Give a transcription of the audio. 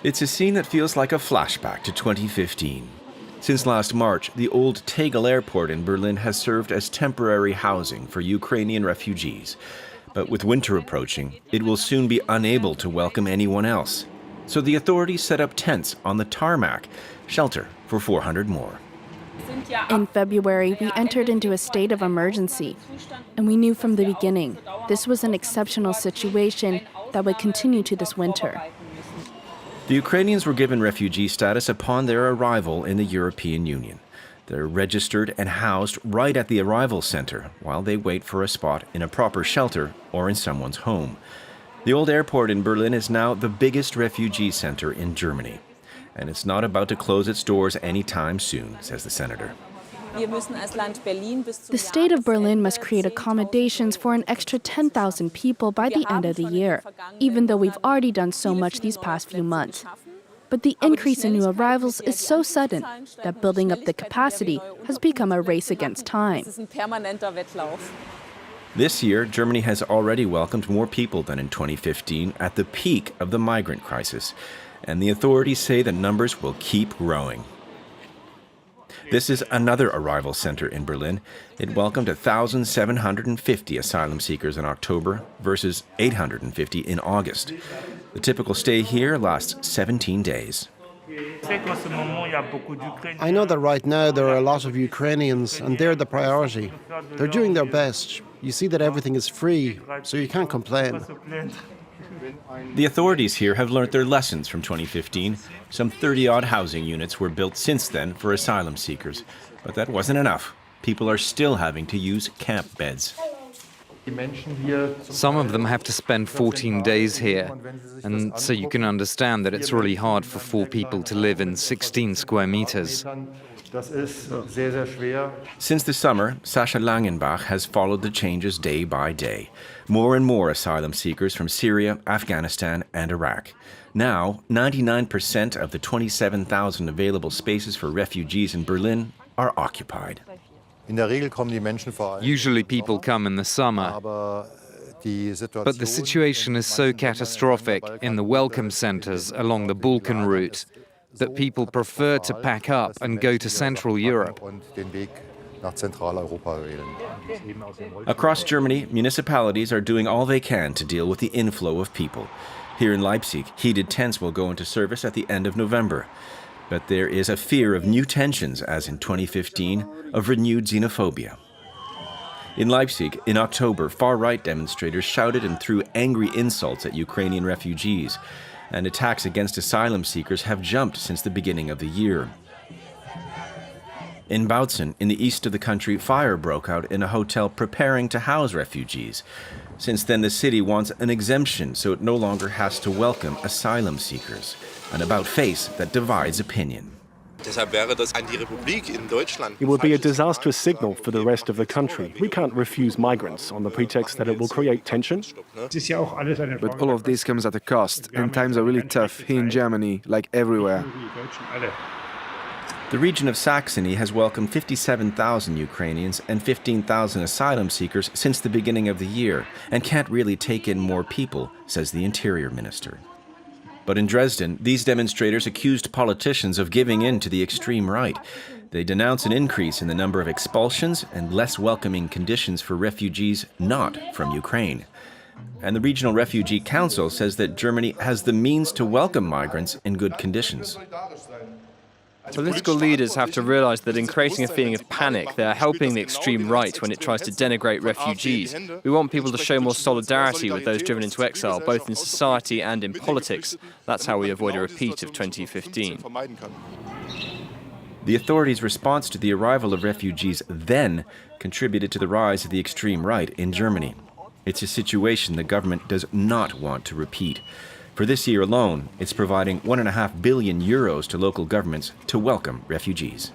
It's a scene that feels like a flashback to 2015. Since last March, the old Tegel airport in Berlin has served as temporary housing for Ukrainian refugees. But with winter approaching, it will soon be unable to welcome anyone else. So the authorities set up tents on the tarmac, shelter for 400 more. In February, we entered into a state of emergency, and we knew from the beginning this was an exceptional situation that would continue to this winter. The Ukrainians were given refugee status upon their arrival in the European Union. They're registered and housed right at the arrival center while they wait for a spot in a proper shelter or in someone's home. The old airport in Berlin is now the biggest refugee center in Germany. And it's not about to close its doors anytime soon, says the senator. The state of Berlin must create accommodations for an extra 10,000 people by the end of the year, even though we've already done so much these past few months. But the increase in new arrivals is so sudden that building up the capacity has become a race against time. This year, Germany has already welcomed more people than in 2015 at the peak of the migrant crisis, and the authorities say the numbers will keep growing. This is another arrival center in Berlin. It welcomed 1,750 asylum seekers in October versus 850 in August. The typical stay here lasts 17 days. I know that right now there are a lot of Ukrainians, and they're the priority. They're doing their best. You see that everything is free, so you can't complain. The authorities here have learnt their lessons from 2015. Some 30-odd housing units were built since then for asylum seekers. But that wasn't enough. People are still having to use camp beds. Some of them have to spend 14 days here, and so you can understand that it's really hard for 4 people to live in 16 square meters. Since the summer, Sascha Langenbach has followed the changes day by day. More and more asylum seekers from Syria, Afghanistan, and Iraq. Now, 99% of the 27,000 available spaces for refugees in Berlin are occupied. Usually people come in the summer, but the situation is so catastrophic in the welcome centers along the Balkan route that people prefer to pack up and go to Central Europe. Across Germany, municipalities are doing all they can to deal with the inflow of people. Here in Leipzig, heated tents will go into service at the end of November. But there is a fear of new tensions, as in 2015, of renewed xenophobia. In Leipzig, in October, far-right demonstrators shouted and threw angry insults at Ukrainian refugees, and attacks against asylum seekers have jumped since the beginning of the year. In Bautzen, in the east of the country, fire broke out in a hotel preparing to house refugees. Since then, the city wants an exemption so it no longer has to welcome asylum seekers. An about-face that divides opinion. It would be a disastrous signal for the rest of the country. We can't refuse migrants on the pretext that it will create tension. But all of this comes at a cost, and times are really tough here in Germany, like everywhere. The region of Saxony has welcomed 57,000 Ukrainians and 15,000 asylum seekers since the beginning of the year, and can't really take in more people, says the Interior Minister. But in Dresden, these demonstrators accused politicians of giving in to the extreme right. They denounce an increase in the number of expulsions and less welcoming conditions for refugees not from Ukraine. And the Regional Refugee Council says that Germany has the means to welcome migrants in good conditions. Political leaders have to realize that in creating a feeling of panic, they are helping the extreme right when it tries to denigrate refugees. We want people to show more solidarity with those driven into exile, both in society and in politics. That's how we avoid a repeat of 2015. The authorities' response to the arrival of refugees then contributed to the rise of the extreme right in Germany. It's a situation the government does not want to repeat. For this year alone, it's providing €1.5 billion to local governments to welcome refugees.